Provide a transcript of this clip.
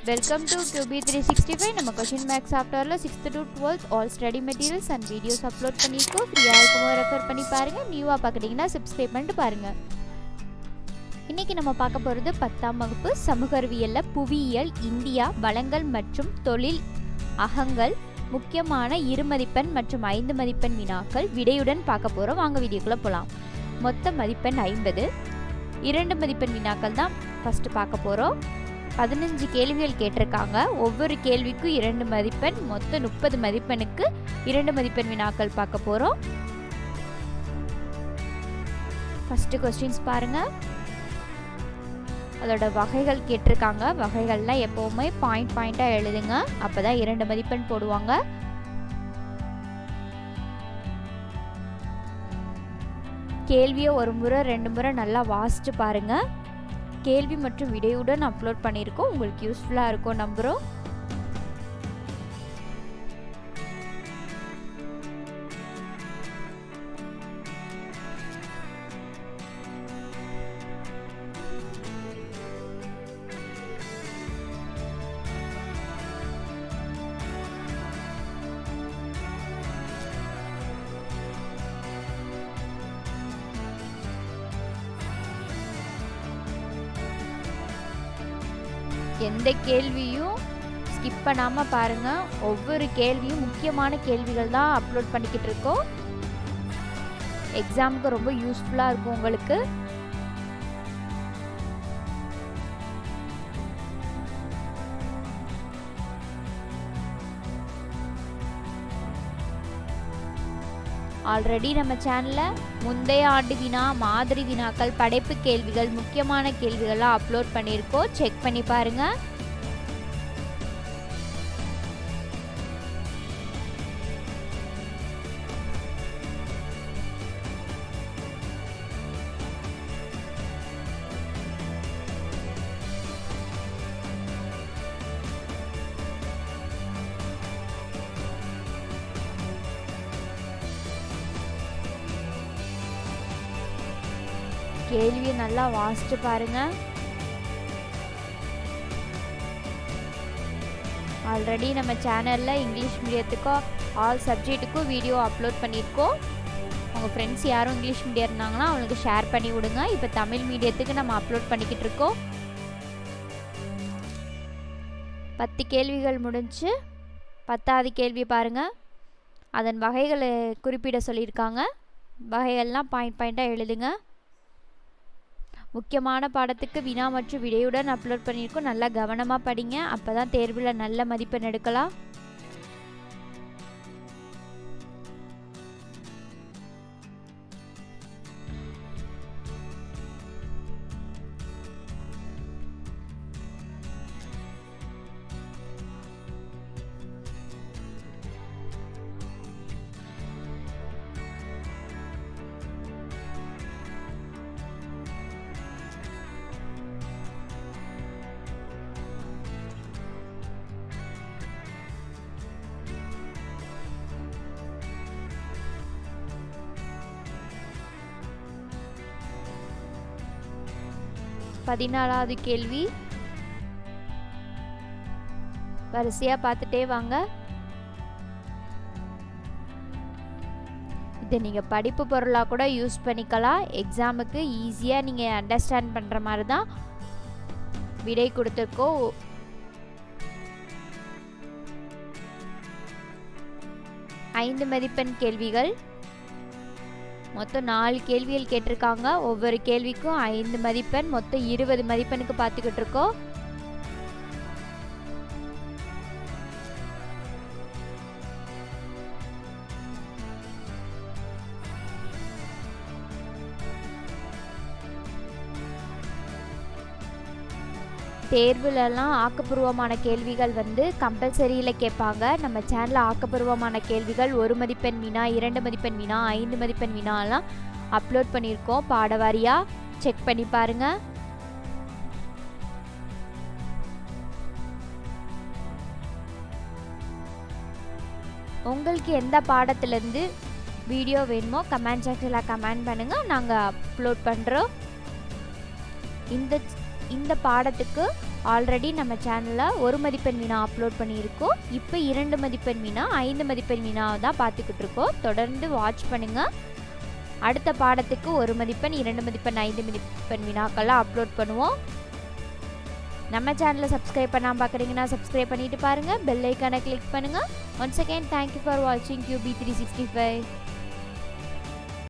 Welcome to QB365. நம்ம question max சாஃப்ட்வேர்ல 6th to 12th all study materials and videos upload பண்ணிருக்கோம். ஃப்ரீயா இருக்கும்போது ரெஃபர் பண்ணி பாருங்க. நியூவா பார்க்கறீங்கன்னா சப்ஸ்கிரைப் பண்ணிட்டு பாருங்க. இன்னைக்கு நம்ம பார்க்க போறது 10ஆம் வகுப்பு சமூக அறிவியல்ல புவியியல், இந்தியா, வளங்கள் மற்றும் தொழில் அகங்கள், முக்கியமான 2 மதிப்பெண் மற்றும் 5 மதிப்பெண் வினாக்கள் விடையுடன் பார்க்க போறோம். வாங்க வீடியோக்குள்ள போலாம். மொத்த மதிப்பெண் 50. 2 மதிப்பெண் வினாக்கள் தான் ஃபர்ஸ்ட் பார்க்க போறோம். 15 கேள்விகள் கேட்டிருக்காங்க. ஒவ்வொரு கேள்விக்கும் 2 மதிப்பெண், மொத்தம் 30 மதிப்பெண்ணுக்கு 2 மதிப்பெண் வினாக்கள் பார்க்க போறோம். ஃபர்ஸ்ட் क्वेश्चंस பாருங்க. அதோட வகைகள் கேட்டிருக்காங்க. வகைகள்லாம் எப்பவுமே பாயிண்டா எழுதுங்க. அப்பதான் 2 மதிப்பெண் போடுவாங்க. கேள்வியை ஒரு முறை 2 முறை நல்லா வாசிச்சு பாருங்க. கேள்வி மற்றும் விடையுடன் அப்லோட் பண்ணியிருக்கோம். உங்களுக்கு யூஸ்ஃபுல்லாக இருக்கும் நம்புகிறோம். எந்த கேள்வியும் ஸ்கிப் பண்ணாமல் பாருங்கள். ஒவ்வொரு கேள்வியும் முக்கியமான கேள்விகள் தான் அப்லோட் பண்ணிக்கிட்டு இருக்கோம். எக்ஸாமுக்கு ரொம்ப யூஸ்ஃபுல்லாக இருக்கும் உங்களுக்கு. ஆல்ரெடி நம்ம சேனலில் முந்தைய ஆண்டு வினா, மாதிரி வினாக்கள், படைப்பு கேள்விகள், முக்கியமான கேள்விகள்லாம் அப்லோட் பண்ணியிருக்கோம். செக் பண்ணி பாருங்க. கேள்வியை நல்லா வாசிச்சு பாருங்க. ஆல்ரெடி நம்ம சேனல்ல இங்கிலீஷ் மீடியத்துக்கும் ஆல் சப்ஜெக்ட்டுக்கும் வீடியோ அப்லோட் பண்ணியிருக்கோம். உங்கள் ஃப்ரெண்ட்ஸ் யாரும் இங்கிலீஷ் மீடியம் இருந்தாங்கன்னா அவங்களுக்கு ஷேர் பண்ணி விடுங்க. இப்போ தமிழ் மீடியத்துக்கு நம்ம அப்லோட் பண்ணிக்கிட்டு இருக்கோம். 10 கேள்விகள் முடிஞ்சு 10வது கேள்வி பாருங்க. அதன் வகைகளை குறிப்பிட சொல்லியிருக்காங்க. வகைகள்லாம் பாயிண்டாக எழுதுங்க. முக்கியமான பாடத்துக்கு வினா மற்றும் விடையுடன் அப்லோட் பண்ணியிருக்கோம். நல்லா கவனமாக படிங்க. அப்போ தான் தேர்வில் நல்ல மதிப்பெண் எடுக்கலாம். பதினாலாவது கேள்வி வரிசையா பார்த்துட்டே வாங்க. இதை நீங்க படிப்பு பொருளா கூட யூஸ் பண்ணிக்கலாம். எக்ஸாமுக்கு ஈஸியா நீங்க அண்டர்ஸ்டாண்ட் பண்ற மாதிரி தான் விடை கொடுத்துருக்கோம். ஐந்து மதிப்பெண் கேள்விகள். மொத்தம் 4 கேள்விகள் கேட்டிருக்காங்க. ஒவ்வொரு கேள்விக்கும் 5 மதிப்பெண், மொத்தம் 20 மதிப்பெண்ணுக்கு பார்த்துக்கிட்டு இருக்கோம். தேர்வுலலாம் ஆக்கப்பூர்வமான கேள்விகள் கம்பல்சரியில் கேட்பாங்க. நம்ம சேனலில் ஆக்கப்பூர்வமான கேள்விகள் 1 மதிப்பெண் வினா, 2 மதிப்பெண் வினா, 5 மதிப்பெண் வினாலாம் அப்லோட் பண்ணியிருக்கோம். பாடவாரியாக செக் பண்ணி பாருங்க. உங்களுக்கு எந்த பாடத்துலேருந்து வீடியோ வேணுமோ கமெண்ட் செக்ஷனில் கமெண்ட் பண்ணுங்கள். நாங்கள் அப்லோட் பண்ணுறோம். இந்த பாடத்துக்கு ஆல்ரெடி நம்ம சேனலில் 1 மதிப்பெண் வினா அப்லோட் பண்ணியிருக்கோம். இப்போ 2 மதிப்பெண் வினா 5 மதிப்பெண் வினாவை தான் பார்த்துக்கிட்டு இருக்கோம். தொடர்ந்து வாட்ச் பண்ணுங்கள். அடுத்த பாடத்துக்கு 1 மதிப்பெண் 2 மதிப்பெண் 5 மதிப்பெண் வினாக்கெல்லாம் அப்லோட் பண்ணுவோம். நம்ம சேனலை சப்ஸ்கிரைப் பண்ணாமல் பார்க்குறீங்கன்னா சப்ஸ்கிரைப் பண்ணிட்டு பாருங்கள். பெல் ஐக்கானை கிளிக் பண்ணுங்கள். ஒன்ஸ் அகெயின் தேங்க்யூ ஃபார் வாட்சிங் QB365.